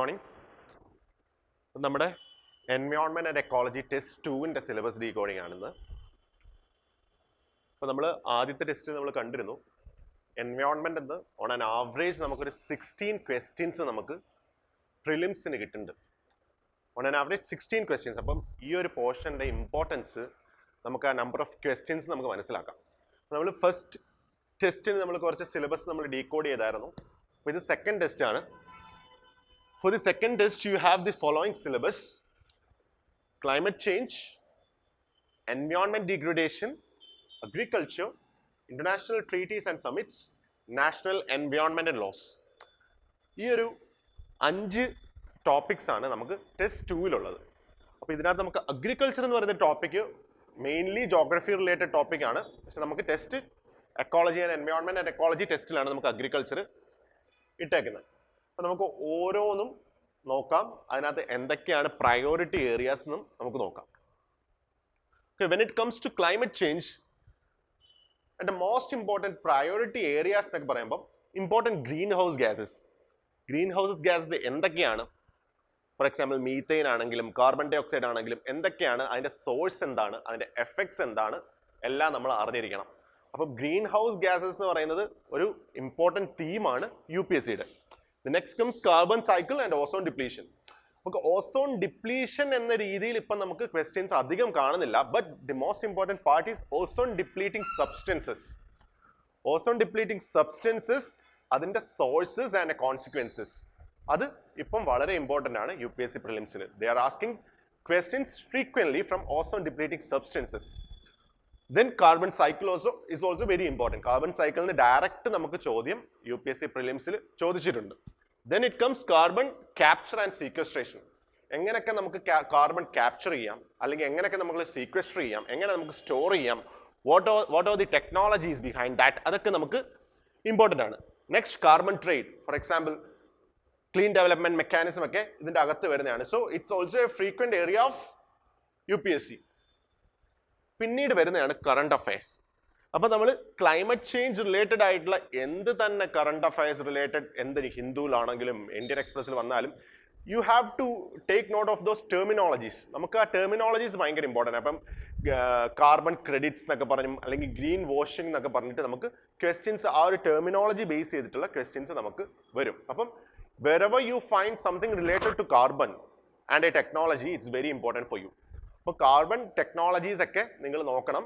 morning. നമ്മുടെ environment and ecology test 2ന്റെ syllabus decoding ആണെന്ന്. അപ്പോൾ നമ്മൾ ആദ്യത്തെ ടെസ്റ്റ് നമ്മൾ കണ്ടിരുന്നു. എൻവയോൺമെന്റ് എന്ന് ഓൺ ആൻ ആവറേജ് നമുക്കൊരു 16 ക്വസ്റ്റ്യൻസ് നമുക്ക് പ്രിലിംസിന് കിട്ടുന്നുണ്ട്. On an average 16 questions. അപ്പം ഈ ഒരു പോർഷൻ്റെ ഇമ്പോർട്ടൻസ് നമുക്ക് ആ നമ്പർ ഓഫ് ക്വസ്റ്റ്യൻസ് നമുക്ക് മനസ്സിലാക്കാം. നമ്മൾ ഫസ്റ്റ് ടെസ്റ്റിന് നമ്മൾ കുറച്ച് സിലബസ് നമ്മൾ ഡീകോഡ് ചെയ്തായിരുന്നു. അപ്പോൾ ഇത് സെക്കൻഡ് ടെസ്റ്റ് ആണ്. For the second test, you have the following syllabus: climate change, environment degradation, agriculture, international treaties and summits, national environment and laws. ഈ ഒരു 5 ടോപ്പിക്സ് ആണ് നമുക്ക് ടെസ്റ്റ് 2-ലുള്ളത്. അപ്പോൾ ഇതിനകത്ത് നമുക്ക് അഗ്രികൾച്ചർ എന്ന് പറയുന്ന topic mainly geography related topic ആണ്. പക്ഷെ നമുക്ക് test ecology and environment and ecology ടെസ്റ്റിലാണ് നമുക്ക് അഗ്രികൾച്ചർ ഇട്ടേക്കുന്നത്. അപ്പോൾ നമുക്ക് ഓരോന്നും നോക്കാം, അതിനകത്ത് എന്തൊക്കെയാണ് പ്രയോറിറ്റി ഏരിയാസ് എന്നും നമുക്ക് നോക്കാം. Okay, when it comes to climate change, and the most important priority areas എന്നൊക്കെ പറയുമ്പോൾ important greenhouse gases എന്തൊക്കെയാണ്? ഫോർ എക്സാമ്പിൾ മീത്തൈൻ ആണെങ്കിലും കാർബൺ ഡൈ ഓക്സൈഡ് ആണെങ്കിലും എന്തൊക്കെയാണ്, അതിൻ്റെ സോഴ്സ് എന്താണ്, അതിൻ്റെ എഫക്ട്സ് എന്താണ്, എല്ലാം നമ്മൾ അറിഞ്ഞിരിക്കണം. അപ്പോൾ ഗ്രീൻ ഹൗസ് ഗ്യാസസ് എന്ന് പറയുന്നത് ഒരു ഇമ്പോർട്ടൻറ്റ് തീമാണ് UPSCയുടെ. The next comes carbon cycle and ozone depletion. നമുക്ക് ഓസോൺ ഡിപ്ലീഷൻ എന്ന രീതിയിൽ ഇപ്പം നമുക്ക് ക്വസ്റ്റ്യൻസ് അധികം കാണുന്നില്ല. But the most important part is ozone depleting substances. Ozone depleting substances, അതിൻ്റെ സോഴ്സസ് ആൻഡ് കോൺസിക്വൻസസ്, അത് ഇപ്പം വളരെ ഇമ്പോർട്ടൻ്റ് ആണ് UPSC പ്രിലിംസിൽ. They are asking questions frequently from ozone depleting substances. Then carbon cycle is also very important. Carbon സൈക്കിളിന് direct നമുക്ക് ചോദ്യം UPSC പ്രിലിംസിൽ ചോദിച്ചിട്ടുണ്ട്. Then it comes carbon capture and sequestration. എങ്ങനെയൊക്കെ നമുക്ക് കാർബൺ ക്യാപ്ചർ ചെയ്യാം, അല്ലെങ്കിൽ എങ്ങനെയൊക്കെ നമുക്ക് സീക്വസ്റ്റർ ചെയ്യാം, എങ്ങനെ നമുക്ക് സ്റ്റോർ ചെയ്യാം, what are the technologies behind that, അതൊക്കെ നമുക്ക് ഇമ്പോർട്ടൻ്റ് ആണ്. Next carbon trade, for example clean development mechanism ഒക്കെ ഇതിൻ്റെ അകത്ത് വരുന്നതാണ്. So it's also A frequent area of UPSC. പിന്നീട് വരുന്നതാണ് കറണ്ട് അഫയേഴ്സ്. അപ്പോൾ നമ്മൾ ക്ലൈമറ്റ് ചേഞ്ച് റിലേറ്റഡ് ആയിട്ടുള്ള എന്ത് തന്നെ കറണ്ട് അഫയേഴ്സ് റിലേറ്റഡ്, എന്ത് ഹിന്ദുവിലാണെങ്കിലും ഇന്ത്യൻ എക്സ്പ്രസ്സിൽ വന്നാലും you have to take note of those terminologies. നമുക്ക് ആ ടെർമിനോളജീസ് ഭയങ്കര ഇമ്പോർട്ടൻ്റ്. അപ്പം കാർബൺ ക്രെഡിറ്റ്സ് എന്നൊക്കെ പറഞ്ഞും അല്ലെങ്കിൽ ഗ്രീൻ വാഷിംഗ് എന്നൊക്കെ പറഞ്ഞിട്ട് നമുക്ക് ക്വസ്റ്റ്യൻസ് ആ ഒരു ടെർമിനോളജി ബേസ് ചെയ്തിട്ടുള്ള ക്വസ്റ്റ്യൻസ് നമുക്ക് വരും. അപ്പം wherever you find something related to carbon and a technology, it's very important for you. അപ്പോൾ കാർബൺ ടെക്നോളജീസ് ഒക്കെ നിങ്ങൾ നോക്കണം.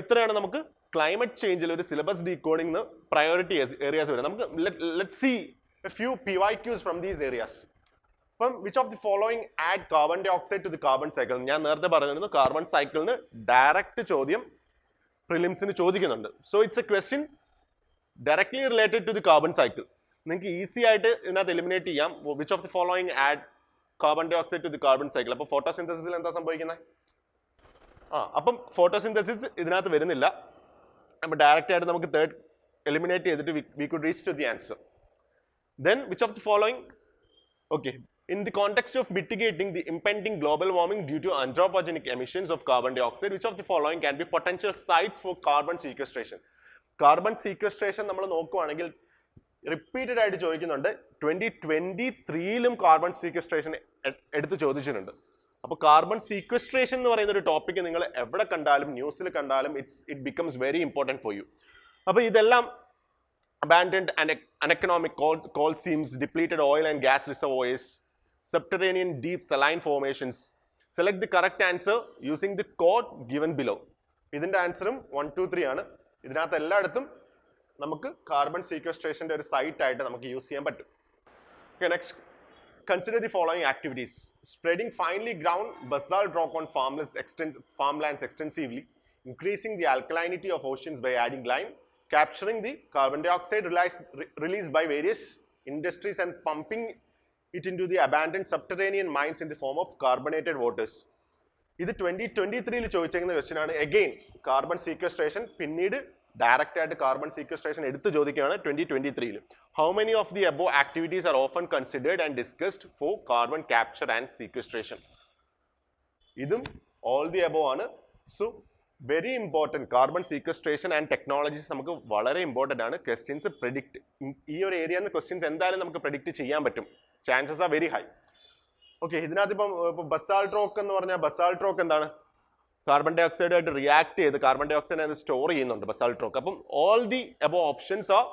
ഇത്രയാണ് നമുക്ക് ക്ലൈമറ്റ് ചേഞ്ചിൽ ഒരു സിലബസ് ഡീകോഡിംഗ് പ്രയോറിറ്റി ഏരിയാസ് വരും. നമുക്ക് let see a few PYQs from these areas. അപ്പം which of the following add carbon dioxide to the carbon cycle. ഞാൻ നേരത്തെ പറഞ്ഞിരുന്നു കാർബൺ സൈക്കിളിന് ഡയറക്റ്റ് ചോദ്യം പ്രിലിംസിന് ചോദിക്കുന്നുണ്ട്. So it's a question directly related to the carbon cycle. നിങ്ങൾക്ക് easy ആയിട്ട് ഇതിനകത്ത് എലിമിനേറ്റ് ചെയ്യാം. Which of the following add carbon dioxide to the carbon cycle. അപ്പോൾ ഫോട്ടോസിന്തസിസിൽ എന്താ സംഭവിക്കുന്നത്? അപ്പം ഫോട്ടോസിന്തസിസ് ഇതിനകത്ത് വരുന്നില്ല. അപ്പോൾ ഡയറക്റ്റ് ആയിട്ട് നമുക്ക് തേർഡ് എലിമിനേറ്റ് ചെയ്തിട്ട് we could reach to the answer. Then which of the following, okay, in the context of mitigating the impending global warming due to anthropogenic emissions of carbon dioxide, which of the following can be potential sites for carbon sequestration? Carbon sequestration നമ്മൾ നോക്കുവാണെങ്കിൽ repeated ആയിട്ട് ചോദിക്കുന്നുണ്ട്. 2023-ലും carbon sequestration എടുത്ത് ചോദിച്ചിട്ടുണ്ട്. അപ്പോൾ carbon sequestration എന്ന് പറയുന്ന ഒരു ടോപ്പിക്ക് നിങ്ങൾ എവിടെ കണ്ടാലും ന്യൂസിൽ കണ്ടാലും it becomes very important for you. അപ്പോൾ ഇതെല്ലാം abandoned and uneconomic coal seams, depleted oil and gas reservoirs, subterranean deep saline formations. Select the correct answer using the code given below. ഇതിൻ്റെ ആൻസറും 1, 2, 3 ആണ്. ഇതിനകത്ത് എല്ലായിടത്തും നമുക്ക് കാർബൺ സീക്വസ്ട്രേഷൻ്റെ ഒരു സൈറ്റ് ആയിട്ട് നമുക്ക് യൂസ് ചെയ്യാൻ പറ്റും. Okay, next, consider the following activities: spreading finely ground basalt rock on farmlands extensively, increasing the alkalinity of oceans by adding lime, capturing the carbon dioxide released by various industries and pumping it into the abandoned subterranean mines in the form of carbonated waters. ഇത് 2023-ൽ ചോദിച്ചിരിക്കുന്ന question ആണ്. Again carbon sequestration പിന്നീട് direct ആയിട്ട് carbon sequestration എടുത്ത് ചോദിക്കുകയാണ് 2023-ൽ. How many of the above activities are often considered and discussed for carbon capture and sequestration? ഇതും all the above ആണ്. So very important carbon sequestration and technologies നമുക്ക് വളരെ important ആണ്. ക്വസ്റ്റ്യൻസ് പ്രെഡിക്റ്റ് ഈ ഒരു ഏരിയയിൽ നിന്ന് ക്വസ്റ്റ്യൻസ് എന്തായാലും നമുക്ക് പ്രെഡിക്റ്റ് ചെയ്യാൻ പറ്റും. Chances are very high. Okay, ഇതിനകത്ത് ഇപ്പം ബസാൾട്ട് റോക്ക് എന്ന് പറഞ്ഞാൽ ബസാൾട്ട് റോക്ക് എന്താണ്? കാർബൺ ഡൈ ഓക്സൈഡായിട്ട് റിയാക്ട് ചെയ്ത് കാർബൺ ഡൈ ഓക്സൈഡ് അത് സ്റ്റോർ ചെയ്യുന്നുണ്ട് ബസാൾട്ട് റോക്ക്. അപ്പം all the above options are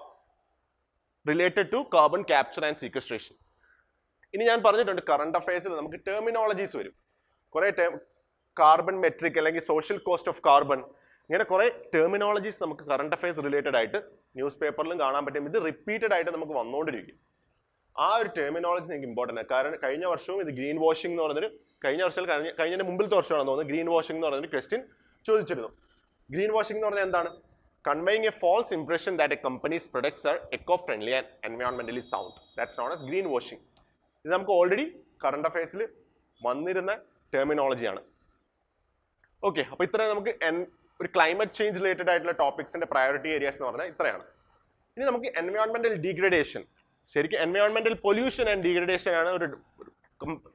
related to carbon capture and sequestration. ഇനി ഞാൻ പറഞ്ഞിട്ടുണ്ട് കറണ്ട് അഫയേഴ്സിൽ നമുക്ക് ടെർമിനോളജീസ് വരും. കുറേ കാർബൺ മെട്രിക് അല്ലെങ്കിൽ സോഷ്യൽ കോസ്റ്റ് ഓഫ് കാർബൺ, ഇങ്ങനെ കുറേ ടെർമിനോളജീസ് നമുക്ക് കറണ്ട് അഫയേഴ്സ് റിലേറ്റഡ് ആയിട്ട് ന്യൂസ് പേപ്പറിലും കാണാൻ പറ്റും. ഇത് റിപ്പീറ്റഡ് ആയിട്ട് നമുക്ക് വന്നുകൊണ്ടിരിക്കും. ആ ഒരു ടെർമിനോളജി നിങ്ങൾക്ക് ഇമ്പോർട്ടൻ്റ് ആണ്. കാരണം കഴിഞ്ഞ വർഷവും ഇത് ഗ്രീൻ വാഷിംഗ് എന്ന് പറഞ്ഞൊരു കഴിഞ്ഞതിന് മുമ്പിലത്തെ വർഷമാണെന്ന് തോന്നുന്നു ഗ്രീൻ വാഷിംഗ് എന്ന് പറഞ്ഞൊരു ക്വസ്റ്റ്യൻ ചോദിച്ചിരുന്നു. ഗ്രീൻ വാഷിംഗ് എന്ന് പറഞ്ഞാൽ എന്താണ്? Conveying a false impression that a companies products are eco friendly and എൻവയോൺമെന്റലി sound. That's known as green washing. ഇത് നമുക്ക് ഓൾറെഡി കറണ്ട് അഫയേഴ്സിൽ വന്നിരുന്ന ടെർമിനോളജിയാണ്. ഓക്കെ, അപ്പോൾ ഇത്ര നമുക്ക് ഒരു ക്ലൈമറ്റ് ചേഞ്ച് റിലേറ്റഡ് ആയിട്ടുള്ള ടോപ്പിക്സിന്റെ പ്രയോറിറ്റി ഏരിയാസ് എന്ന് പറഞ്ഞാൽ ഇത്രയാണ്. ഇനി നമുക്ക് എൻവയോൺമെന്റൽ ഡീഗ്രഡേഷൻ, ശരിക്കും എൻവയോൺമെന്റൽ പൊല്യൂഷൻ ആൻഡ് ഡീഗ്രഡേഷൻ ആണ്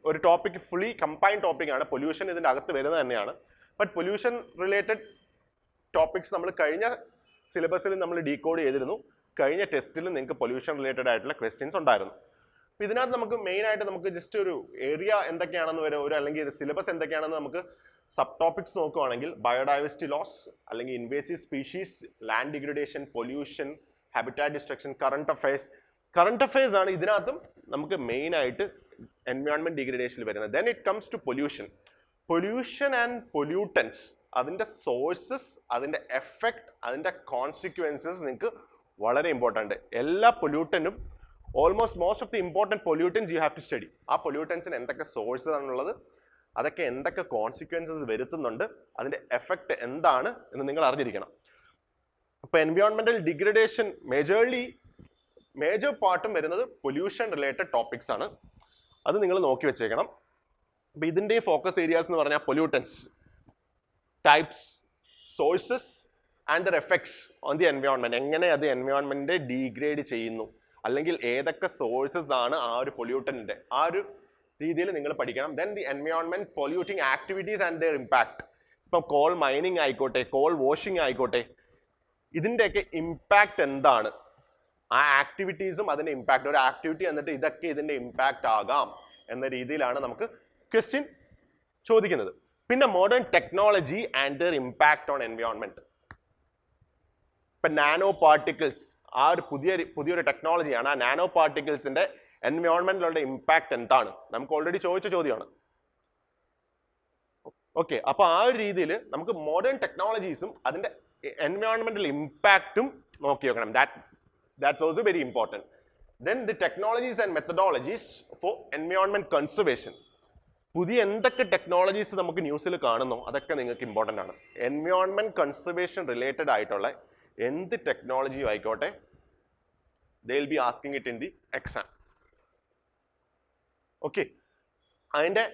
ഒരു ടോപ്പിക്, ഫുള്ളി കമ്പൈൻഡ് ടോപ്പിക്കാണ്. പൊല്യൂഷൻ ഇതിൻ്റെ അകത്ത് വരുന്നത് തന്നെയാണ്. ബട്ട് പൊല്യൂഷൻ റിലേറ്റഡ് ടോപ്പിക്സ് നമ്മൾ കഴിഞ്ഞ സിലബസിൽ നമ്മൾ ഡീകോഡ് ചെയ്തിരുന്നു. കഴിഞ്ഞ ടെസ്റ്റിൽ നിങ്ങൾക്ക് പൊല്യൂഷൻ റിലേറ്റഡ് ആയിട്ടുള്ള ക്വസ്റ്റ്യൻസ് ഉണ്ടായിരുന്നു. അപ്പോൾ ഇതിനകത്ത് നമുക്ക് മെയിൻ ആയിട്ട് നമുക്ക് ജസ്റ്റ് ഒരു ഏരിയ എന്തൊക്കെയാണെന്ന് വരെ ഒരു അല്ലെങ്കിൽ ഒരു സിലബസ് എന്തൊക്കെയാണെന്ന് നമുക്ക് സബ് ടോപ്പിക്സ് നോക്കുകയാണെങ്കിൽ ബയോഡൈവേഴ്സിറ്റി ലോസ്, അല്ലെങ്കിൽ invasive species, land degradation, pollution, habitat destruction, current affairs ആണ് ഇതിനകത്തും നമുക്ക് മെയിൻ ആയിട്ട് എൻവയോൺമെന്റ് ഡിഗ്രഡേഷനിൽ വരുന്നത്. Then it comes to pollution and pollutants, അതിൻ്റെ സോഴ്സസ്, അതിൻ്റെ എഫക്റ്റ്, അതിൻ്റെ കോൺസിക്വൻസസ് നിങ്ങൾക്ക് വളരെ ഇമ്പോർട്ടൻ്റ്. എല്ലാ പൊല്യൂട്ടൻറ്റും almost most of the important pollutants you have to study. ആ പൊല്യൂട്ടൻസിന് എന്തൊക്കെ സോഴ്സസ് ആണുള്ളത്, അതൊക്കെ എന്തൊക്കെ കോൺസിക്വൻസസ് വരുത്തുന്നുണ്ട്, അതിൻ്റെ എഫക്റ്റ് എന്താണ് എന്ന് നിങ്ങൾ അറിഞ്ഞിരിക്കണം. അപ്പോൾ എൻവയോൺമെന്റൽ ഡിഗ്രഡേഷൻ മേജർ പാർട്ടും വരുന്നത് പൊല്യൂഷൻ റിലേറ്റഡ് ടോപ്പിക്സ് ആണ്. അത് നിങ്ങൾ നോക്കി വെച്ചേക്കണം. അപ്പോൾ ഇതിൻ്റെ ഫോക്കസ് ഏരിയാസ് എന്ന് പറഞ്ഞാൽ pollutants, types, sources and there effects on the environment, എങ്ങനെ അത് എൻവയോൺമെന്റിനെ ഡീഗ്രേഡ് ചെയ്യുന്നു, അല്ലെങ്കിൽ ഏതൊക്കെ സോഴ്സസ് ആണ് ആ ഒരു പൊല്യൂട്ടന്റിന്റെ, ആ ഒരു രീതിയിൽ നിങ്ങൾ പഠിക്കണം. Then the environment polluting activities and there impact. ഇപ്പം കോൾ മൈനിങ് ആയിക്കോട്ടെ, കോൾ വാഷിംഗ് ആയിക്കോട്ടെ, ഇതിൻ്റെയൊക്കെ ഇമ്പാക്റ്റ് എന്താണ്, ആ ആക്ടിവിറ്റീസും അതിൻ്റെ ഇമ്പാക്റ്റ്, ഒരു ആക്ടിവിറ്റി എന്നിട്ട് ഇതൊക്കെ ഇതിൻ്റെ ഇമ്പാക്റ്റ് ആകാം എന്ന രീതിയിലാണ് നമുക്ക് ക്വസ്റ്റ്യൻ ചോദിക്കുന്നത്. പിന്നെ modern technology and there impact on environment. ഇപ്പം നാനോ പാർട്ടിക്കിൾസ്, ആ ഒരു പുതിയൊരു ടെക്നോളജിയാണ്. ആ നാനോ പാർട്ടിക്കിൾസിന്റെ എൻവയോൺമെന്റിലുള്ള ഇമ്പാക്ട് എന്താണ്, നമുക്ക് ഓൾറെഡി ചോദിച്ച ചോദ്യമാണ്. ഓക്കെ, അപ്പോൾ ആ ഒരു രീതിയിൽ നമുക്ക് മോഡേൺ ടെക്നോളജീസും അതിൻ്റെ എൻവയോൺമെന്റൽ ഇമ്പാക്റ്റും നോക്കി വെക്കണം. That's also very important. Then the technologies and methodologies four environment conservation. പുതിയ എന്തൊക്കെ ടെക്നോളജീസ് നമുക്ക് ന്യൂസിൽ കാണുന്നോ അതൊക്കെ നിങ്ങൾക്ക് ഇമ്പോർട്ടൻ്റ് ആണ്. എൻവയോൺമെന്റ് കൺസർവേഷൻ റിലേറ്റഡ് ആയിട്ടുള്ള എന്ത് ടെക്നോളജിയും ആയിക്കോട്ടെ, they will be asking it in the exam. Okay, അതിൻ്റെ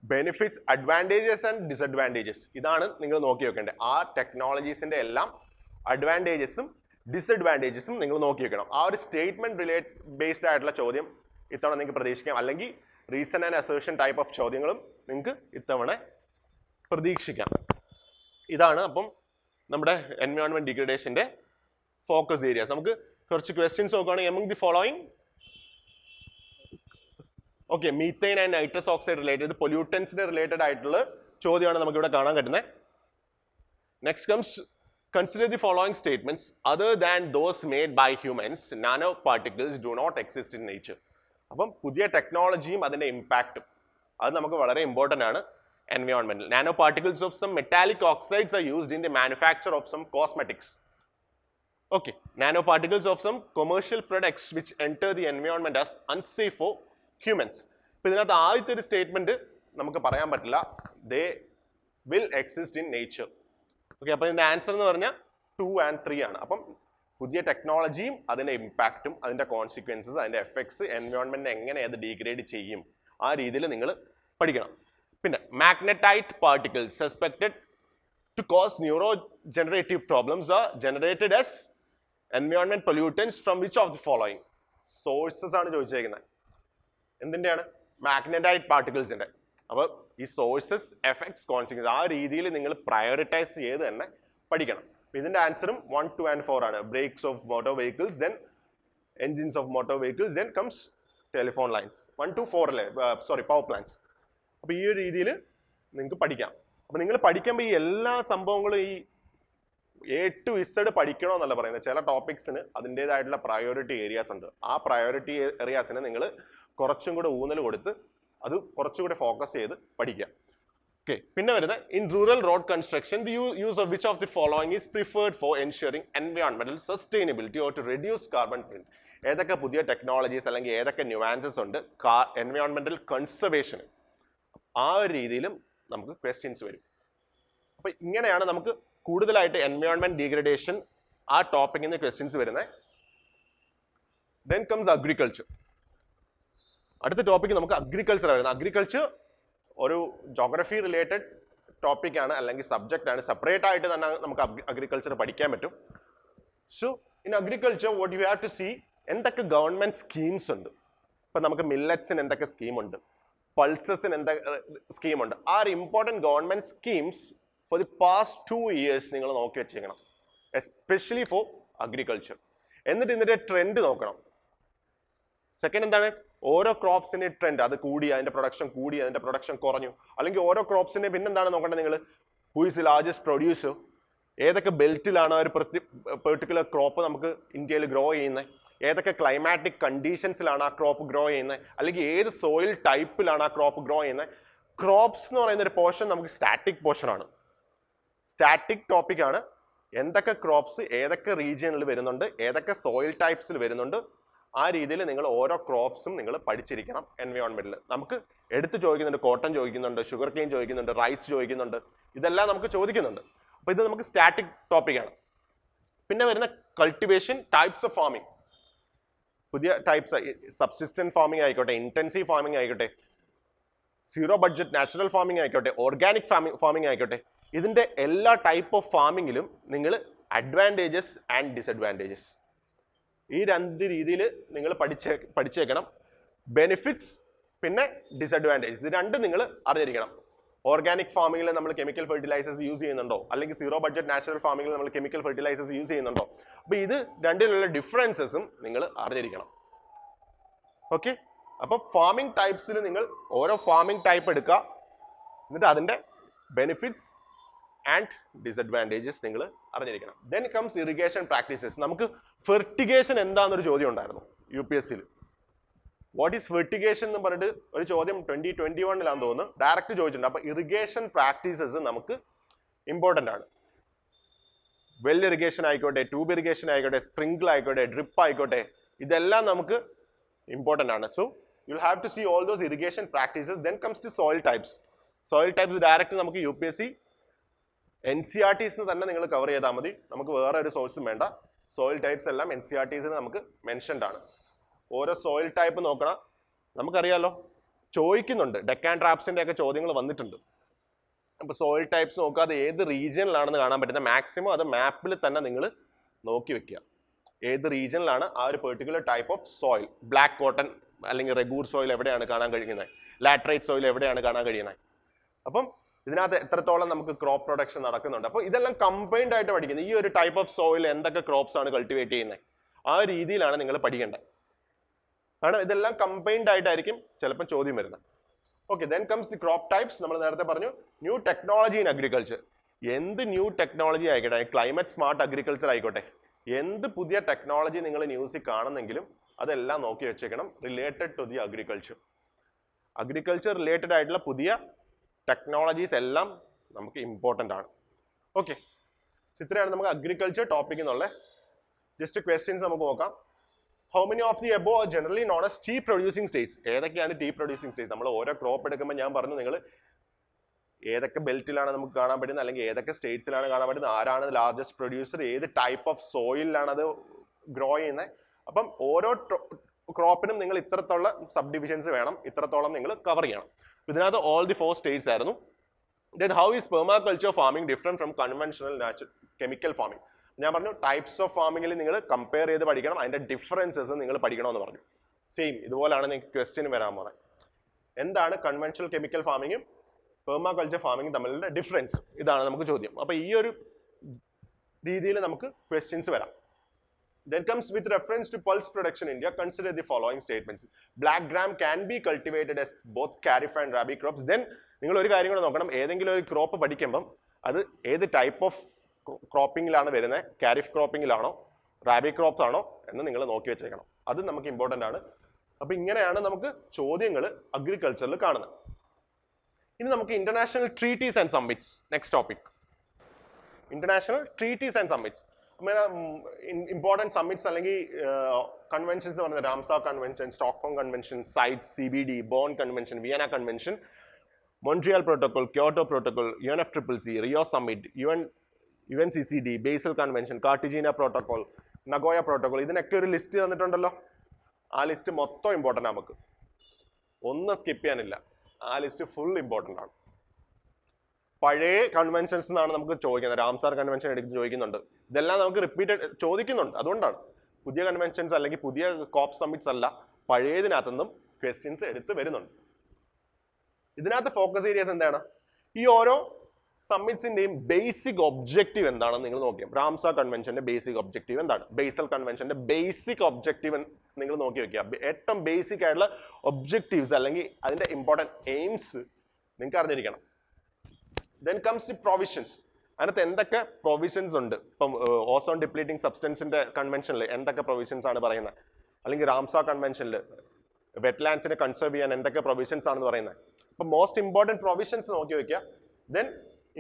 ബെനിഫിറ്റ്സ്, അഡ്വാൻറ്റേജസ് ആൻഡ് ഡിസഡ്വാൻറ്റേജസ്, ഇതാണ് നിങ്ങൾ നോക്കി വെക്കേണ്ടത്. ആ ടെക്നോളജീസിൻ്റെ എല്ലാം അഡ്വാൻറ്റേജസും ഡിസഡ്വാൻറ്റേജസും നിങ്ങൾ നോക്കി വെക്കണം. ആ ഒരു സ്റ്റേറ്റ്മെന്റ് ബേസ്ഡ് ആയിട്ടുള്ള ചോദ്യം ഇത്തവണ നിങ്ങൾക്ക് പ്രതീക്ഷിക്കാം, അല്ലെങ്കിൽ reason and assertion type of ചോദ്യങ്ങളും നിങ്ങൾക്ക് ഇത്തവണ പ്രതീക്ഷിക്കാം. ഇതാണ് അപ്പം നമ്മുടെ എൻവയോൺമെന്റ് ഡിഗ്രഡേഷന്റെ ഫോക്കസ് ഏരിയാസ്. നമുക്ക് കുറച്ച് ക്വസ്റ്റ്യൻസ് നോക്കുകയാണെങ്കിൽ among the following. Okay, methane and nitrous oxide related, പൊല്യൂട്ടൻസിന് റിലേറ്റഡ് ആയിട്ടുള്ള ചോദ്യമാണ് നമുക്കിവിടെ കാണാൻ പറ്റുന്നത്. Next comes consider the following statements: other than those made by humans, nanoparticles do not exist in nature. അപ്പം പുതിയ ടെക്നോളജിയും അതിൻ്റെ ഇമ്പാക്റ്റും അത് നമുക്ക് വളരെ ഇമ്പോർട്ടൻ്റ് ആണ് എൻവയോൺമെന്റിൽ. Nano particles of some metallic oxides are used in the manufacture of some cosmetics. Okay, nano particles of some commercial products which enter the environment as unsafe for humans. ഇപ്പം ഇതിനകത്ത് ആദ്യത്തെ ഒരു സ്റ്റേറ്റ്മെന്റ് നമുക്ക് പറയാൻ പറ്റില്ല, they will exist in nature. Okay, അപ്പോൾ ഇതിൻ്റെ answer എന്ന് പറഞ്ഞാൽ 2 and 3 ആണ്. അപ്പം പുതിയ ടെക്നോളജിയും അതിൻ്റെ ഇമ്പാക്റ്റും അതിൻ്റെ കോൺസിക്വൻസസ്, അതിൻ്റെ എഫക്ട്സ്, എൻവയോൺമെന്റിനെ എങ്ങനെ അത് ഡീഗ്രേഡ് ചെയ്യും, ആ രീതിയിൽ നിങ്ങൾ പഠിക്കണം. പിന്നെ magnetite particles suspected to cause neuro generative problems are generated as environment pollutants from which of the following. Sources ആണ് ചോദിച്ചേക്കുന്നത്. എന്തിൻ്റെയാണ്? മാഗ്നറ്റൈറ്റ് പാർട്ടിക്കിൾസിൻ്റെ. അപ്പോൾ ഈ സോഴ്സസ് എഫക്ട്സ് കോൺസിക്വൻസ് ആ രീതിയിൽ നിങ്ങൾ പ്രയോറിറ്റൈസ് ചെയ്ത് തന്നെ പഠിക്കണം. ഇതിൻ്റെ ആൻസറും 1, 2 and 4 ആണ്. Brakes of motor vehicles, then engines of motor vehicles, then comes telephone lines. 1 to 4 അല്ലേ, സോറി, പവർ പ്ലാന്റ്സ്. അപ്പോൾ ഈ ഒരു രീതിയിൽ നിങ്ങൾക്ക് പഠിക്കാം. അപ്പോൾ നിങ്ങൾ പഠിക്കുമ്പോൾ ഈ എല്ലാ സംഭവങ്ങളും ഈ A to Z പഠിക്കണമെന്നല്ല പറയുന്നത്. ചില ടോപ്പിക്സിന് അതിൻ്റേതായിട്ടുള്ള പ്രയോറിറ്റി ഏരിയാസ് ഉണ്ട്. ആ പ്രയോറിറ്റി ഏരിയാസിന് നിങ്ങൾ കുറച്ചും കൂടെ ഊന്നൽ കൊടുത്ത് അത് കുറച്ചുകൂടെ ഫോക്കസ് ചെയ്ത് പഠിക്കുക. ഓക്കെ, പിന്നെ വരുന്നത് in rural road construction the use of which of the following is preferred for ensuring എൻവയോൺമെന്റൽ sustainability or to reduce carbon print. ഏതൊക്കെ പുതിയ ടെക്നോളജീസ് അല്ലെങ്കിൽ ഏതൊക്കെ ന്യൂവാൻസസ് ഉണ്ട് എൻവയോൺമെന്റൽ കൺസർവേഷന്, ആ ഒരു രീതിയിലും നമുക്ക് ക്വസ്റ്റ്യൻസ് വരും. അപ്പോൾ ഇങ്ങനെയാണ് നമുക്ക് കൂടുതലായിട്ട് എൻവയോൺമെന്റ് ഡീഗ്രഡേഷൻ ആ ടോപ്പിക്കിൽ നിന്ന് ക്വസ്റ്റ്യൻസ് വരുന്നത്. Then comes agriculture. അടുത്ത ടോപ്പിക്ക് നമുക്ക് അഗ്രികൾച്ചർ വരുന്നത്. അഗ്രികൾച്ചർ ഒരു ജോഗ്രഫി റിലേറ്റഡ് ടോപ്പിക്കാണ് അല്ലെങ്കിൽ സബ്ജക്റ്റാണ്. സെപ്പറേറ്റ് ആയിട്ട് തന്നെ നമുക്ക് അഗ്രികൾച്ചർ പഠിക്കാൻ പറ്റും. So in agriculture what you have to see, എന്തൊക്കെ ഗവൺമെന്റ് സ്കീംസ് ഉണ്ട്. ഇപ്പം നമുക്ക് മില്ലറ്റ്സിന് എന്തൊക്കെ സ്കീമുണ്ട്, പൾസസിന് എന്തൊക്കെ സ്കീമുണ്ട്. ആ ഒരു important government schemes for the past 2 years നിങ്ങൾ നോക്കി വെച്ചേക്കണം, എസ്പെഷ്യലി ഫോർ അഗ്രികൾച്ചർ. എന്നിട്ട് ഇതിൻ്റെ ട്രെൻഡ് നോക്കണം. സെക്കൻഡ് എന്താണ്, ഓരോ ക്രോപ്സിൻ്റെ ട്രെൻഡ്, അത് കൂടി അതിൻ്റെ പ്രൊഡക്ഷൻ കൂടി അതിൻ്റെ പ്രൊഡക്ഷൻ കുറഞ്ഞു, അല്ലെങ്കിൽ ഓരോ ക്രോപ്സിൻ്റെ പിന്നെന്താണ് നോക്കേണ്ടത് നിങ്ങൾ, ഹു ഈസ് ലാർജസ്റ്റ് പ്രൊഡ്യൂസർ, ഏതൊക്കെ ബെൽറ്റിലാണ് ഒരു പെർട്ടിക്കുലർ ക്രോപ്പ് നമുക്ക് ഇന്ത്യയിൽ ഗ്രോ ചെയ്യുന്നത്, ഏതൊക്കെ ക്ലൈമാറ്റിക് കണ്ടീഷൻസിലാണ് ആ ക്രോപ്പ് ഗ്രോ ചെയ്യുന്നത്, അല്ലെങ്കിൽ ഏത് സോയിൽ ടൈപ്പിലാണ് ആ ക്രോപ്പ് ഗ്രോ ചെയ്യുന്നത്. ക്രോപ്സ് എന്ന് പറയുന്ന ഒരു പോർഷൻ നമുക്ക് സ്റ്റാറ്റിക് പോർഷനാണ്, സ്റ്റാറ്റിക് ടോപ്പിക്കാണ്. എന്തൊക്കെ ക്രോപ്സ് ഏതൊക്കെ റീജിയനിൽ വരുന്നുണ്ട്, ഏതൊക്കെ സോയിൽ ടൈപ്സിൽ വരുന്നുണ്ട്, ആ രീതിയിൽ നിങ്ങൾ ഓരോ ക്രോപ്സും നിങ്ങൾ പഠിച്ചിരിക്കണം. എൻവയോൺമെന്റിൽ നമുക്ക് എടുത്ത് ചോദിക്കുന്നുണ്ട്, കോട്ടൺ ചോദിക്കുന്നുണ്ട്, ഷുഗർ കെയിൻ ചോദിക്കുന്നുണ്ട്, റൈസ് ചോദിക്കുന്നുണ്ട്, ഇതെല്ലാം നമുക്ക് ചോദിക്കുന്നുണ്ട്. അപ്പോൾ ഇത് നമുക്ക് സ്റ്റാറ്റിക് ടോപ്പിക്കാണ്. പിന്നെ വരുന്ന കൾട്ടിവേഷൻ ടൈപ്സ് ഓഫ് ഫാമിംഗ്, പുതിയ ടൈപ്സ്, സബ്സിസ്റ്റൻറ്റ് ഫാമിംഗ് ആയിക്കോട്ടെ, ഇൻറ്റൻസീവ് ഫാമിംഗ് ആയിക്കോട്ടെ, സീറോ ബഡ്ജറ്റ് നാച്ചുറൽ ഫാമിംഗ് ആയിക്കോട്ടെ, ഓർഗാനിക് ഫാമിംഗ് ആയിക്കോട്ടെ, ഇതിൻ്റെ എല്ലാ ടൈപ്പ് ഓഫ് ഫാമിങ്ങിലും നിങ്ങൾ അഡ്വാൻറ്റേജസ് ആൻഡ് ഡിസഡ്വാൻറ്റേജസ് ഈ 2 രീതിയിൽ നിങ്ങൾ പഠിച്ചേക്കണം. ബെനിഫിറ്റ്സ് പിന്നെ ഡിസഡ്വാൻറ്റേജ്, ഇത് 2 നിങ്ങൾ അറിഞ്ഞിരിക്കണം. ഓർഗാനിക് ഫാമിങ്ങിൽ നമ്മൾ കെമിക്കൽ ഫെർട്ടിലൈസേഴ്സ് യൂസ് ചെയ്യുന്നുണ്ടോ, അല്ലെങ്കിൽ സീറോ ബഡ്ജറ്റ് നാച്ചുറൽ ഫാമിങ്ങിൽ നമ്മൾ കെമിക്കൽ ഫെർട്ടിലൈസേഴ്സ് യൂസ് ചെയ്യുന്നുണ്ടോ, അപ്പോൾ ഇത് 2ലുള്ള ഡിഫറൻസസും നിങ്ങൾ അറിഞ്ഞിരിക്കണം. ഓക്കെ, അപ്പോൾ ഫാമിംഗ് ടൈപ്സിൽ നിങ്ങൾ ഓരോ ഫാമിംഗ് ടൈപ്പ് എടുക്കുക, എന്നിട്ട് അതിൻ്റെ ബെനിഫിറ്റ്സ് ആൻഡ് ഡിസഡ്വാൻറ്റേജസ് നിങ്ങൾ അറിഞ്ഞിരിക്കണം. Then comes irrigation practices. നമുക്ക് ഫെർട്ടിഗേഷൻ എന്താണെന്നൊരു ചോദ്യം ഉണ്ടായിരുന്നു UPSCയിൽ. വാട്ട് ഈസ് ഫെർട്ടിഗേഷൻ എന്ന് പറഞ്ഞിട്ട് ഒരു ചോദ്യം 2021 തോന്നുന്നു ഡയറക്റ്റ് ചോദിച്ചിട്ടുണ്ട്. അപ്പോൾ ഇറിഗേഷൻ പ്രാക്ടീസസ് നമുക്ക് ഇമ്പോർട്ടൻ്റ് ആണ്. വെൽ ഇറിഗേഷൻ ആയിക്കോട്ടെ, ട്യൂബ് ഇറിഗേഷൻ ആയിക്കോട്ടെ, സ്പ്രിങ്കിൾ ആയിക്കോട്ടെ, ഡ്രിപ്പ് ആയിക്കോട്ടെ, ഇതെല്ലാം നമുക്ക് ഇമ്പോർട്ടൻ്റ് ആണ്. So you will have to see all those irrigation practices. Then comes to soil types. Soil types direct നമുക്ക് UPSC NCERTs തന്നെ നിങ്ങൾ കവർ ചെയ്താൽ മതി, നമുക്ക് വേറെ ഒരു സോഴ്സും വേണ്ട. സോയിൽ ടൈപ്സ് എല്ലാം NCERTs നമുക്ക് മെൻഷൻഡ് ആണ്. ഓരോ സോയിൽ ടൈപ്പ് നോക്കണം. നമുക്കറിയാമല്ലോ, ചോദിക്കുന്നുണ്ട്, ഡെക്കാൻ ട്രാപ്സിൻ്റെ ഒക്കെ ചോദ്യങ്ങൾ വന്നിട്ടുണ്ട്. അപ്പോൾ സോയിൽ ടൈപ്സ് നോക്കുക, അത് ഏത് റീജിയനിലാണെന്ന് കാണാൻ പറ്റുന്നത്. മാക്സിമം അത് മാപ്പിൽ തന്നെ നിങ്ങൾ നോക്കി വെക്കുക, ഏത് റീജിയനിലാണ് ആ ഒരു particular type of soil. Black cotton അല്ലെങ്കിൽ റെഗൂർ സോയിൽ എവിടെയാണ് കാണാൻ കഴിയുന്നത്, ലാറ്ററൈറ്റ് സോയിൽ എവിടെയാണ് കാണാൻ കഴിയുന്നത്. അപ്പം ഇതിനകത്ത് എത്രത്തോളം നമുക്ക് ക്രോപ്പ് പ്രൊഡക്ഷൻ നടക്കുന്നുണ്ട്. അപ്പോൾ ഇതെല്ലാം കമ്പൈൻഡ് ആയിട്ട് പഠിക്കുന്നത്. ഈ ഒരു ടൈപ്പ് ഓഫ് സോയിൽ എന്തൊക്കെ ക്രോപ്സ് ആണ് കൾട്ടിവേറ്റ് ചെയ്യുന്നത്, ആ രീതിയിലാണ് നിങ്ങൾ പഠിക്കേണ്ടത്. കാരണം ഇതെല്ലാം കമ്പൈൻഡ് ആയിട്ടായിരിക്കും ചിലപ്പോൾ ചോദ്യം വരുന്നത്. Okay, then comes the crop types. നമ്മൾ നേരത്തെ പറഞ്ഞു ന്യൂ ടെക്നോളജി ഇൻ അഗ്രികൾച്ചർ. എന്ത് ന്യൂ ടെക്നോളജി ആയിക്കോട്ടെ, ക്ലൈമറ്റ് സ്മാർട്ട് അഗ്രികൾച്ചർ ആയിക്കോട്ടെ, എന്ത് പുതിയ ടെക്നോളജി നിങ്ങൾ ന്യൂസിൽ കാണുന്നെങ്കിലും അതെല്ലാം നോക്കി വെച്ചേക്കണം related to the agriculture. Agriculture related ആയിട്ടുള്ള പുതിയ ടെക്നോളജീസ് എല്ലാം നമുക്ക് ഇമ്പോർട്ടൻ്റ് ആണ്. ഓക്കെ, ഇത്രയാണ് നമുക്ക് അഗ്രികൾച്ചർ ടോപ്പിക് എന്നുള്ള ജസ്റ്റ് ക്വസ്റ്റ്യൻസ് നമുക്ക് നോക്കാം. How many of the above are generally known as tea producing states? ഏതൊക്കെയാണ് ടീ പ്രൊഡ്യൂസിങ് സ്റ്റേറ്റ്സ്? നമ്മൾ ഓരോ ക്രോപ്പ് എടുക്കുമ്പോൾ ഞാൻ പറഞ്ഞു നിങ്ങൾ ഏതൊക്കെ ബെൽറ്റിലാണ് നമുക്ക് കാണാൻ പറ്റുന്നത്, അല്ലെങ്കിൽ ഏതൊക്കെ സ്റ്റേറ്റ്സിലാണ് കാണാൻ പറ്റുന്നത്, ആരാണ് ലാർജസ്റ്റ് പ്രൊഡ്യൂസർ, ഏത് ടൈപ്പ് ഓഫ് സോയിലാണ് അത് ഗ്രോ ചെയ്യുന്നത്. അപ്പം ഓരോ ക്രോപ്പിനും നിങ്ങൾ ഇത്രത്തോളം സബ് ഡിവിഷൻസ് വേണം, ഇത്രത്തോളം നിങ്ങൾ കവർ ചെയ്യണം. ഇതിനകത്ത് ഓൾ ദി 4 സ്റ്റേറ്റ്സ് ആയിരുന്നു. Then how is permaculture farming different from conventional chemical farming? ഞാൻ പറഞ്ഞു ടൈപ്സ് ഓഫ് ഫാമിങ്ങിൽ നിങ്ങൾ കമ്പയർ ചെയ്ത് പഠിക്കണം, അതിൻ്റെ ഡിഫറൻസസ് നിങ്ങൾ പഠിക്കണമെന്ന് പറഞ്ഞു. സെയിം ഇതുപോലെയാണ് നിങ്ങൾക്ക് ക്വസ്റ്റ്യൻ വരാൻ പോകുന്നത്. എന്താണ് കൺവെൻഷണൽ കെമിക്കൽ ഫാമിങ്ങും പെർമാകൾച്ചർ ഫാമിങ്ങും തമ്മിലുള്ള ഡിഫറൻസ്? ഇതാണ് നമുക്ക് ചോദ്യം. അപ്പോൾ ഈ ഒരു രീതിയിൽ നമുക്ക് ക്വസ്റ്റ്യൻസ് വരാം. Then comes with reference to pulse production in India, consider the following statements. Black gram can be cultivated as both kharif and rabi crops. Then നിങ്ങൾ ഒരു കാര്യം കൂടെ നോക്കണം, ഏതെങ്കിലും ഒരു ക്രോപ്പ് പഠിക്കുമ്പം അത് ഏത് ടൈപ്പ് ഓഫ് ക്രോപ്പിങ്ങിലാണ് വരുന്നത്, കാരിഫ് ക്രോപ്പിങ്ങിലാണോ റാബി ക്രോപ്സ് ആണോ എന്ന് നിങ്ങൾ നോക്കി വെച്ചേക്കണം. അത് നമുക്ക് ഇമ്പോർട്ടൻ്റ് ആണ്. അപ്പോൾ ഇങ്ങനെയാണ് നമുക്ക് ചോദ്യങ്ങൾ അഗ്രികൾച്ചറിൽ കാണുന്നത്. ഇനി നമുക്ക് international treaties and summits, next topic. International treaties and summits, important summits അല്ലെങ്കിൽ കൺവെൻഷൻസ് എന്ന് പറയുന്നത് Ramsar convention, Stockholm convention, CITES, CBD, Bonn convention, Vienna convention, Montreal protocol, Kyoto protocol, UNFCCC, Rio summit, UNCCD, Basel convention, Cartagena protocol, Nagoya protocol, ഇതിനൊക്കെ ഒരു list തന്നിട്ടുണ്ടല്ലോ. ആ list മൊത്തം important നമുക്ക്, ഒന്നും skip ചെയ്യാനില്ല. ആ ലിസ്റ്റ് ഫുൾ ഇമ്പോർട്ടൻ്റ് ആണ്. പഴയ കൺവെൻഷൻസ് എന്നാണ് നമുക്ക് ചോദിക്കുന്നത്. റാംസാർ കൺവെൻഷൻ എടുത്ത് ചോദിക്കുന്നുണ്ട്. ഇതെല്ലാം നമുക്ക് റിപ്പീറ്റഡ് ചോദിക്കുന്നുണ്ട്. അതുകൊണ്ടാണ് പുതിയ കൺവെൻഷൻസ് അല്ലെങ്കിൽ പുതിയ കോപ്പ് സമ്മിറ്റ്സ് അല്ല, പഴയതിനകത്തുനിന്നും ക്വസ്റ്റ്യൻസ് എടുത്ത് വരുന്നുണ്ട്. ഇതിനകത്ത് ഫോക്കസ് ഏരിയസ് എന്താണ്? ഈ ഓരോ സമ്മിറ്റ്സിന്റെയും ബേസിക് ഒബ്ജക്റ്റീവ് എന്താണെന്ന് നിങ്ങൾ നോക്കിയാൽ, റാംസാർ കൺവെൻഷന്റെ ബേസിക് ഒബ്ജക്റ്റീവ് എന്താണ്, ബേസൽ കൺവെൻഷന്റെ ബേസിക് ഒബ്ജക്റ്റീവ് നിങ്ങൾ നോക്കി വെക്കുക. ഏറ്റവും ബേസിക് ആയിട്ടുള്ള ഒബ്ജക്റ്റീവ്സ് അല്ലെങ്കിൽ അതിന്റെ ഇമ്പോർട്ടൻറ്റ് എയിംസ് നിങ്ങൾക്ക് അറിഞ്ഞിരിക്കണം. Then comes the provisions. അതിനകത്ത് എന്തൊക്കെ പ്രൊവിഷൻസ് ഉണ്ട്? ഇപ്പം ഓസോൺ ഡിപ്ലീറ്റിംഗ് സബ്സ്റ്റൻസിന്റെ കൺവെൻഷനിൽ എന്തൊക്കെ പ്രൊവിഷൻസ് ആണ് പറയുന്നത്, അല്ലെങ്കിൽ റാംസാർ കൺവെൻഷനിൽ വെറ്റ്ലാൻഡ്സിനെ കൺസേർവ് ചെയ്യാൻ എന്തൊക്കെ പ്രൊവിഷൻസ് ആണെന്ന് പറയുന്നത്. അപ്പം മോസ്റ്റ് ഇമ്പോർട്ടൻറ്റ് പ്രൊവിഷൻസ് നോക്കി വെക്കുക. Then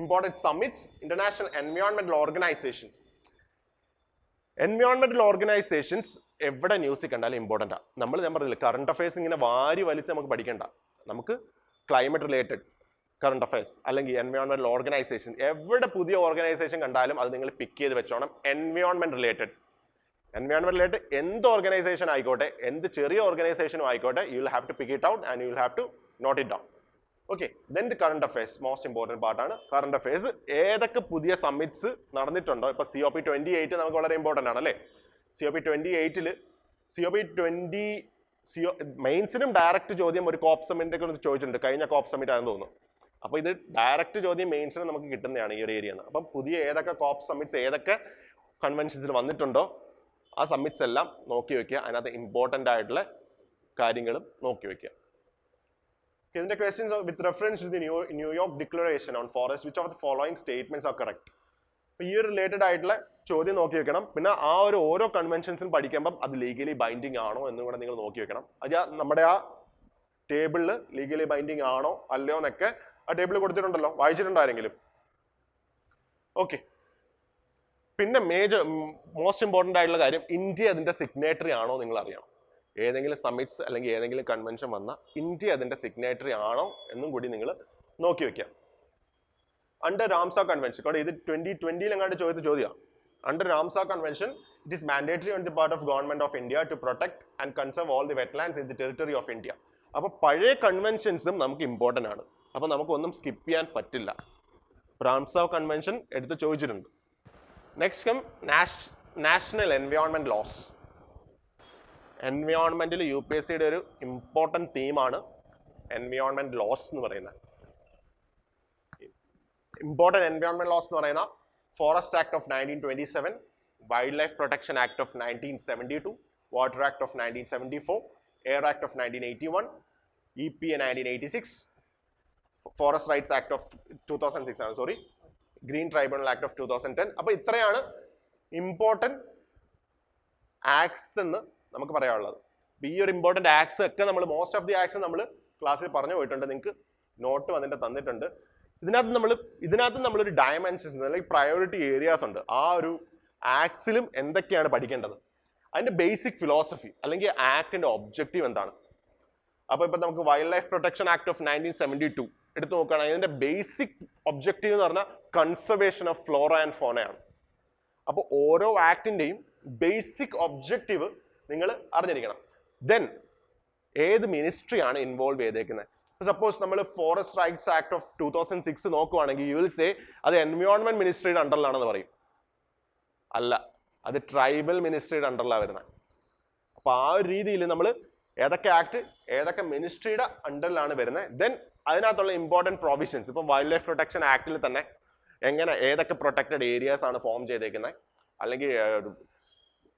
important summits, international എൻവയോൺമെന്റൽ organisations. എൻവയോൺമെന്റൽ organisations എവിടെ ന്യൂസിൽ കണ്ടാലും ഇമ്പോർട്ടൻ്റ് ആണ്. ഞാൻ പറഞ്ഞില്ല, കറണ്ട് അഫയേഴ്സ് ഇങ്ങനെ വാരി വലിച്ച് നമുക്ക് പഠിക്കേണ്ട. നമുക്ക് ക്ലൈമറ്റ് റിലേറ്റഡ് കറണ്ട് അഫയേഴ്സ് അല്ലെങ്കിൽ എൻവയോൺമെന്റൽ ഓർഗനൈസേഷൻ, എവിടെ പുതിയ ഓർഗനൈസേഷൻ കണ്ടാലും അത് നിങ്ങൾ പിക്ക് ചെയ്ത് വെച്ചോണം. എൻവയോൺമെന്റ് റിലേറ്റഡ് എന്ത് ഓർഗനൈസേഷൻ ആയിക്കോട്ടെ, എന്ത് ചെറിയ ഓർഗനൈസേഷനും ആയിക്കോട്ടെ, you will have to pick it out and you will have to note it down. Okay, then the current affairs, most important പാർട്ടാണ് കറണ്ട് അഫയേഴ്സ്. ഏതൊക്കെ പുതിയ സമ്മിറ്റ്സ് നടന്നിട്ടുണ്ടോ? ഇപ്പോൾ COP28 നമുക്ക് വളരെ ഇമ്പോർട്ടൻ്റ് ആണ് അല്ലേ. COP28 മെയിൻസിനും ഡയറക്റ്റ് ചോദ്യം ഒരു കോപ്പ് സമ്മിറ്റിനെ കുറിച്ച് ചോദിച്ചിട്ടുണ്ട്. കഴിഞ്ഞ കോപ്പ് സമ്മിറ്റ് ആണെന്ന് തോന്നുന്നു. അപ്പോൾ ഇത് ഡയറക്റ്റ് ചോദ്യം മെയിൻസിന് നമുക്ക് കിട്ടുന്നതാണ് ഈ ഒരു ഏരിയ നിന്ന്. അപ്പം പുതിയ ഏതൊക്കെ കോപ്പ് സമ്മിറ്റ്സ് ഏതൊക്കെ കൺവെൻഷൻസിൽ വന്നിട്ടുണ്ടോ ആ സമ്മിറ്റ്സ് എല്ലാം നോക്കി വെക്കുക. അതിനകത്ത് ഇമ്പോർട്ടൻ്റ് ആയിട്ടുള്ള കാര്യങ്ങളും നോക്കി വെക്കുക. ഇതിന്റെ questions with reference to the New York declaration on forest, which of the following statements are correct. അപ്പോൾ ഈ ഒരു റിലേറ്റഡ് ആയിട്ടുള്ള ചോദ്യം നോക്കി വെക്കണം. പിന്നെ ആ ഒരു ഓരോ കൺവെൻഷൻസും പഠിക്കുമ്പം അത് ലീഗലി ബൈൻഡിങ് ആണോ എന്നും കൂടെ നിങ്ങൾ നോക്കി വെക്കണം. അത് നമ്മുടെ ആ ടേബിളിൽ ലീഗലി ബൈൻഡിങ് ആണോ അല്ലയോ എന്നൊക്കെ ആ ടേബിൾ കൊടുത്തിട്ടുണ്ടല്ലോ, വായിച്ചിട്ടുണ്ടോ ആരെങ്കിലും? ഓക്കെ. പിന്നെ മോസ്റ്റ് ഇമ്പോർട്ടൻ്റ് ആയിട്ടുള്ള കാര്യം, ഇന്ത്യ അതിൻ്റെ സിഗ്നേറ്ററി ആണോ നിങ്ങൾ അറിയണം. ഏതെങ്കിലും സമ്മിറ്റ്സ് അല്ലെങ്കിൽ ഏതെങ്കിലും കൺവെൻഷൻ വന്നാൽ ഇന്ത്യ അതിൻ്റെ സിഗ്നേറ്ററി ആണോ എന്നും കൂടി നിങ്ങൾ നോക്കി വെക്കാം. അണ്ടർ റാംസാർ കൺവെൻഷൻ, ഇത് 2020 എങ്ങാണ്ട് ചോദിച്ച ചോദ്യമാണ്. Under Ramsar convention, it is mandatory on the part of government of India to protect and conserve all the wetlands in the territory of India. അപ്പോൾ പഴയ കൺവെൻഷൻസും നമുക്ക് ഇമ്പോർട്ടൻ്റ് ആണ്. അപ്പോൾ നമുക്കൊന്നും സ്കിപ്പ് ചെയ്യാൻ പറ്റില്ല. റാംസാർ കൺവെൻഷൻ എടുത്ത് ചോദിച്ചിട്ടുണ്ട്. Next come national environment laws. എൻവയോൺമെന്റിൽ UPSCയുടെ ഒരു ഇമ്പോർട്ടൻറ്റ് തീമാണ് എൻവയോൺമെന്റ് ലോസ് എന്ന് പറയുന്നത്. ഇമ്പോർട്ടൻറ്റ് എൻവയോൺമെന്റ് ലോസ് എന്ന് പറയുന്ന forest act of 1927, wild life protection act of 1972, water act of 1974, air act of 1981, EPA 1986, forest rights act of 2006 ആണ്, sorry, green tribunal act of 2010. അപ്പോൾ ഇത്രയാണ് ഇമ്പോർട്ടൻറ്റ് ആക്ട്സ് എന്ന് നമുക്ക് പറയാനുള്ളത്. ഈ ഒരു ഇമ്പോർട്ടൻറ്റ് ആക്ട്സ് ഒക്കെ നമ്മൾ മോസ്റ്റ് ഓഫ് ദി ആക്ട്സ് നമ്മൾ ക്ലാസ്സിൽ പറഞ്ഞു പോയിട്ടുണ്ട്. നിങ്ങൾക്ക് നോട്ട് വന്നിട്ട് തന്നിട്ടുണ്ട്. ഇതിനകത്ത് നമ്മളൊരു ഡയമെൻഷൻസ് അല്ലെങ്കിൽ പ്രയോറിറ്റി ഏരിയാസ് ഉണ്ട്. ആ ഒരു ആക്ട്സിലും എന്തൊക്കെയാണ് പഠിക്കേണ്ടത്, അതിൻ്റെ ബേസിക് ഫിലോസഫി അല്ലെങ്കിൽ ആക്ടിൻ്റെ ഒബ്ജക്റ്റീവ് എന്താണ്. അപ്പോൾ ഇപ്പം നമുക്ക് wild life protection act of 1972 എടുത്ത് നോക്കുകയാണെങ്കിൽ അതിൻ്റെ ബേസിക് ഒബ്ജക്റ്റീവ് എന്ന് പറഞ്ഞാൽ കൺസർവേഷൻ ഓഫ് ഫ്ലോറ ആൻഡ് ഫോണയാണ്. അപ്പോൾ ഓരോ ആക്ടിൻ്റെയും ബേസിക് ഒബ്ജക്റ്റീവ് നിങ്ങൾ അറിഞ്ഞിരിക്കണം. ദെൻ ഏത് മിനിസ്ട്രിയാണ് ഇൻവോൾവ് ചെയ്തേക്കുന്നത്. സപ്പോസ് നമ്മൾ ഫോറസ്റ്റ് റൈറ്റ്സ് ആക്ട് ഓഫ് 2006 നോക്കുവാണെങ്കിൽ യു വിൽ സേ അത് എൻവയോൺമെന്റ് മിനിസ്ട്രിയുടെ അണ്ടറിലാണെന്ന് പറയും. അല്ല, അത് ട്രൈബൽ മിനിസ്ട്രിയുടെ അണ്ടറിലാണ് വരുന്നത്. അപ്പോൾ ആ ഒരു രീതിയിൽ നമ്മൾ ഏതൊക്കെ ആക്ട് ഏതൊക്കെ മിനിസ്ട്രിയുടെ അണ്ടറിലാണ് വരുന്നത്. ദെൻ അതിനകത്തുള്ള ഇമ്പോർട്ടൻറ്റ് പ്രൊവിഷൻസ്, ഇപ്പം വൈൽഡ് ലൈഫ് പ്രൊട്ടക്ഷൻ ആക്ടിൽ തന്നെ എങ്ങനെ ഏതൊക്കെ പ്രൊട്ടക്റ്റഡ് ഏരിയാസ് ആണ് ഫോം ചെയ്തേക്കുന്നത്, അല്ലെങ്കിൽ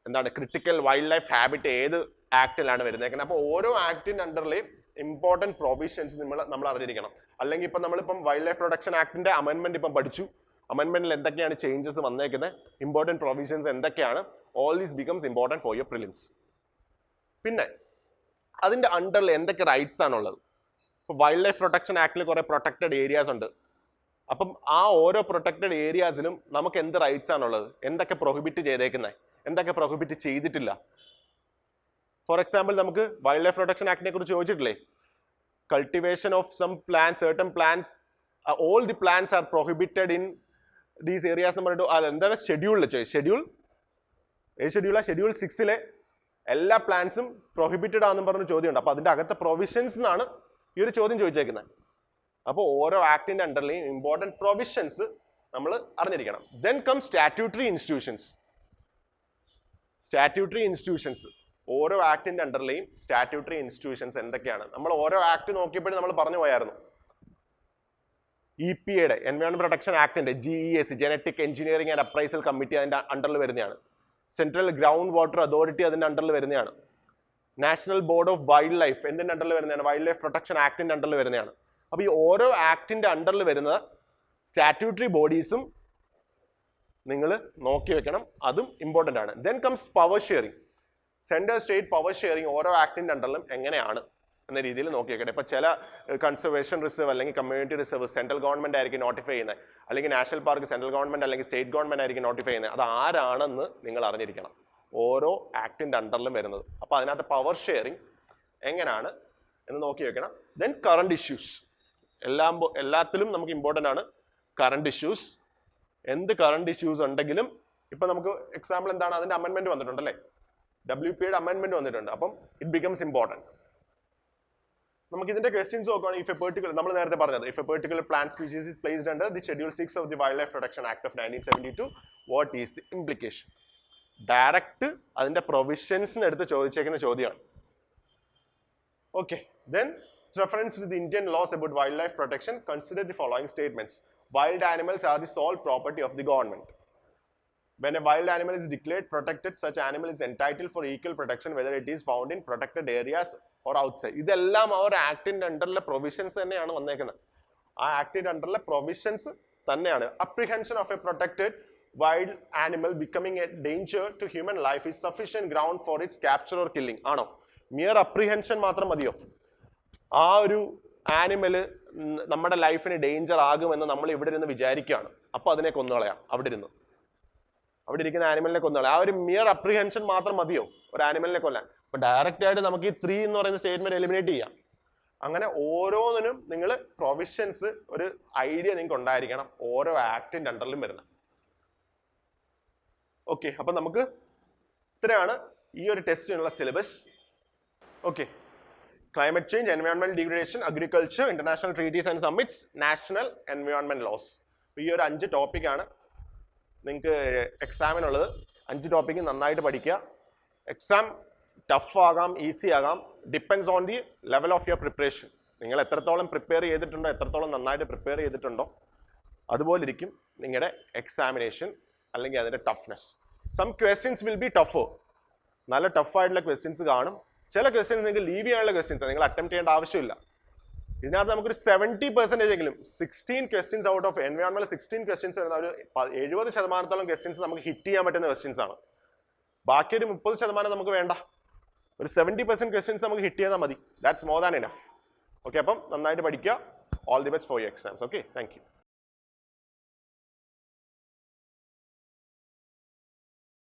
എന്താണ് ക്രിട്ടിക്കൽ വൈൽഡ് ലൈഫ് ഹാബിറ്റ് ഏത് ആക്ടിലാണ് വരുന്നേക്കുന്നത്. അപ്പോൾ ഓരോ ആക്ടിൻ്റെ അണ്ടറിലെയും ഇമ്പോർട്ടൻറ്റ് പ്രൊവിഷൻസ് നമ്മൾ അറിഞ്ഞിരിക്കണം. അല്ലെങ്കിൽ ഇപ്പം നമ്മളിപ്പം വൈൽഡ് ലൈഫ് പ്രൊട്ടക്ഷൻ ആക്ടിൻ്റെ അമെൻമെൻറ്റ് ഇപ്പം പഠിച്ചു, അമെൻമെൻറ്റിൽ എന്തൊക്കെയാണ് ചേഞ്ചസ് വന്നേക്കുന്നത്, ഇമ്പോർട്ടൻറ്റ് പ്രൊവിഷൻസ് എന്തൊക്കെയാണ്, all these becomes important for your prelims. പിന്നെ അതിൻ്റെ അണ്ടറിൽ എന്തൊക്കെ റൈറ്റ്സ് ആണുള്ളത്. ഇപ്പോൾ വൈൽഡ് ലൈഫ് പ്രൊട്ടക്ഷൻ ആക്ടിൽ കുറേ പ്രൊട്ടക്റ്റഡ് ഏരിയാസ് ഉണ്ട്. അപ്പം ആ ഓരോ പ്രൊട്ടക്റ്റഡ് ഏരിയാസിലും നമുക്ക് എന്ത് റൈറ്റ്സ് ആണുള്ളത്, എന്തൊക്കെ പ്രൊഹിബിറ്റ് ചെയ്തേക്കുന്നത്, എന്തൊക്കെ പ്രൊഹിബിറ്റ് ചെയ്തിട്ടില്ല. ഫോർ എക്സാമ്പിൾ നമുക്ക് വൈൽഡ് ലൈഫ് പ്രൊട്ടക്ഷൻ ആക്ടിനെ കുറിച്ച് ചോദിച്ചിട്ടില്ലേ, cultivation of some plants, certain plants, all the plants are prohibited in these areas എന്ന് പറഞ്ഞിട്ട് എന്താണ് ഷെഡ്യൂളിൽ ഷെഡ്യൂൾ 6 എല്ലാ പ്ലാന്റ്സും പ്രൊഹിബിറ്റഡ് ആണെന്ന് പറഞ്ഞ ചോദ്യമുണ്ട്. അപ്പോൾ അതിൻ്റെ അകത്തെ പ്രൊവിഷൻസ് എന്നാണ് ഈ ഒരു ചോദ്യം ചോദിച്ചേക്കുന്നത്. അപ്പോൾ ഓരോ ആക്ടിൻ്റെ അണ്ടറിലെയും ഇമ്പോർട്ടൻറ്റ് പ്രൊവിഷൻസ് നമ്മൾ അറിഞ്ഞിരിക്കണം. Then come statutory institutions. Statutory institutions ഓരോ ആക്ടിൻ്റെ അണ്ടറിലെയും സ്റ്റാറ്റ്യൂട്ടറി ഇൻസ്റ്റിറ്റ്യൂഷൻസ് എന്തൊക്കെയാണ്. നമ്മൾ ഓരോ ആക്ട് നോക്കിയപ്പോഴും നമ്മൾ പറഞ്ഞു പോയായിരുന്നു. EPAയുടെ എൻവയോൺമെന്റ് പ്രൊട്ടക്ഷൻ ആക്ടിൻ്റെ GES, genetic engineering and appraisal committee അതിൻ്റെ അണ്ടറിൽ വരുന്നതാണ്. സെൻട്രൽ ഗ്രൗണ്ട് വാട്ടർ അതോറിറ്റി അതിൻ്റെ അണ്ടറിൽ വരുന്നതാണ്. National board of wild life എന്തിൻ്റെ അണ്ടറിൽ വരുന്നതാണ്, വൈൽഡ് ലൈഫ് പ്രൊട്ടക്ഷൻ ആക്ടിൻ്റെ അണ്ടറിൽ വരുന്നതാണ്. അപ്പോൾ ഈ ഓരോ ആക്ടിൻ്റെ അണ്ടറിൽ വരുന്ന സ്റ്റാറ്റ്യൂട്ടറി ബോഡീസും നിങ്ങൾ നോക്കി വെക്കണം, അതും ഇമ്പോർട്ടൻ്റ് ആണ്. Then comes power sharing. Central state power sharing ഓരോ ആക്ടിൻ്റെ അണ്ടറിലും എങ്ങനെയാണ് എന്ന രീതിയിൽ നോക്കി വെക്കട്ടെ. ഇപ്പോൾ ചില കൺസർവേഷൻ റിസർവ് അല്ലെങ്കിൽ കമ്മ്യൂണിറ്റി റിസർവ് സെൻട്രൽ ഗവൺമെൻറ് ആയിരിക്കും നോട്ടിഫൈ ചെയ്യുന്നത്, അല്ലെങ്കിൽ നാഷണൽ പാർക്ക് സെൻട്രൽ ഗവൺമെൻറ് അല്ലെങ്കിൽ സ്റ്റേറ്റ് ഗവൺമെൻറ് ആയിരിക്കും നോട്ടിഫൈ ചെയ്യുന്നത്. അത് ആരാണെന്ന് നിങ്ങൾ അറിഞ്ഞിരിക്കണം, ഓരോ ആക്ടിൻ്റെ അണ്ടറിലും വരുന്നത്. അപ്പോൾ അതിനകത്ത് പവർ ഷെയറിംഗ് എങ്ങനെയാണ് എന്ന് നോക്കി വെക്കണം. ദെൻ കറണ്ട് ഇഷ്യൂസ്, എല്ലാത്തിലും നമുക്ക് ഇമ്പോർട്ടൻ്റ് ആണ് കറണ്ട് ഇഷ്യൂസ്. എന്ത് കറണ്ട് ഇഷ്യൂസ് ഉണ്ടെങ്കിലും ഇപ്പം നമുക്ക് എക്സാമ്പിൾ എന്താണ്, അതിൻ്റെ അമെൻമെൻറ്റ് വന്നിട്ടുണ്ടല്ലേ, WPAയുടെ അമെൻമെൻറ്റ് വന്നിട്ടുണ്ട്. അപ്പം ഇറ്റ് ബിക്കംസ് ഇമ്പോർട്ടൻറ്റ്. നമുക്ക് ഇതിന്റെ ക്വസ്റ്റ്യൻസ് നോക്കുകയാണെങ്കിൽ, ഇഫ് എ പെർട്ടിക്കുലർ, നമ്മൾ നേരത്തെ പറഞ്ഞത്, if A particular plant species is placed under the schedule 6 of the wild life protection act of 1972, what is the implication? Direct അതിന്റെ പ്രൊവിഷൻസിന് എടുത്ത് ചോദിച്ചേക്കുന്ന ചോദ്യമാണ്. Okay, then reference to the Indian laws about wildlife protection, consider the following statements. Wild animals are the sole property of the government. When a wild animal is declared protected, such animal is entitled for equal protection whether it is found in protected areas or outside. ഇതെല്ലാം ആ ഒരു ആക്ടിൻ്റെ അണ്ടറിലെ provisions തന്നെയാണ് വന്നേക്കുന്നത്. ആ ആക്ടിൻ്റെ അണ്ടറിലെ provisions തന്നെയാണ്. Apprehension of a protected wild animal becoming a danger to human life is sufficient ground for its capture or killing. ആണോ? മിയർ അപ്രിഹെൻഷൻ മാത്രം മതിയോ? ആ ഒരു ആനിമൽ നമ്മുടെ ലൈഫിന് ഡേഞ്ചർ ആകുമെന്ന് നമ്മൾ ഇവിടെ ഇരുന്ന് വിചാരിക്കുകയാണ്, അപ്പോൾ അതിനെ കൊന്നുകളയാം. അവിടെ ഇരിക്കുന്ന ആനിമലിനെ കൊന്നുകളയാം. ആ ഒരു മിയർ അപ്രിഹെൻഷൻ മാത്രം മതിയോ ഒരു ആനിമലിനെ കൊല്ലാൻ? അപ്പോൾ ഡയറക്റ്റ് ആയിട്ട് നമുക്ക് ഈ 3 എന്ന് പറയുന്ന സ്റ്റേറ്റ്മെന്റ് എലിമിനേറ്റ് ചെയ്യാം. അങ്ങനെ ഓരോന്നിനും നിങ്ങൾ പ്രൊവിഷൻസ് ഒരു ഐഡിയ നിങ്ങൾക്ക് ഉണ്ടായിരിക്കണം, ഓരോ ആക്ടിൻ്റെ അണ്ടറിലും വരുന്നത്. ഓക്കെ, അപ്പം നമുക്ക് ഇത്രയാണ് ഈ ഒരു ടെസ്റ്റിനുള്ള syllabus. Okay, climate change, environmental degradation, agriculture, international treaties and summits, national environment laws. ഈ ഒരു 5 ടോപ്പിക്കാണ് നിങ്ങൾക്ക് എക്സാമിനുള്ളത്. 5 ടോപ്പിക്ക് നന്നായിട്ട് പഠിക്കുക. എക്സാം ടഫ് ആകാം, ഈസി ആകാം, depends on the level of your preparation. നിങ്ങൾ എത്രത്തോളം പ്രിപ്പയർ ചെയ്തിട്ടുണ്ടോ, എത്രത്തോളം നന്നായിട്ട് പ്രിപ്പയർ ചെയ്തിട്ടുണ്ടോ, അതുപോലെ ഇരിക്കും നിങ്ങളുടെ എക്സാമിനേഷൻ അല്ലെങ്കിൽ അതിൻ്റെ toughness. Some questions will be tough, നല്ല ടഫായിട്ടുള്ള ക്വസ്റ്റ്യൻസ് കാണും. ചില ക്വസ്റ്റ്യൻസ് നിങ്ങൾക്ക് ലീവ് ചെയ്യാനുള്ള ക്വസ്റ്റ്യൻസ്, നിങ്ങൾ അറ്റംപ്റ്റ് ചെയ്യേണ്ട ആവശ്യമില്ല. ഇതിനകത്ത് നമുക്കൊരു 70% എങ്കിലും 16 questions out of environment 16 questions വരുന്ന ഒരു 70% ക്വസ്റ്റ്യൻസ് നമുക്ക് ഹിറ്റ് ചെയ്യാൻ പറ്റുന്ന ക്വസ്റ്റ്യൻസ് ആണ്. ബാക്കി ഒരു 30% നമുക്ക് വേണ്ട. ഒരു 70% ക്വസ്റ്റ്യൻസ് നമുക്ക് ഹിറ്റ് ചെയ്താൽ മതി. That's more than enough. Okay, അപ്പം നന്നായിട്ട് പഠിക്കുക. All the best for your exams. Okay, thank you.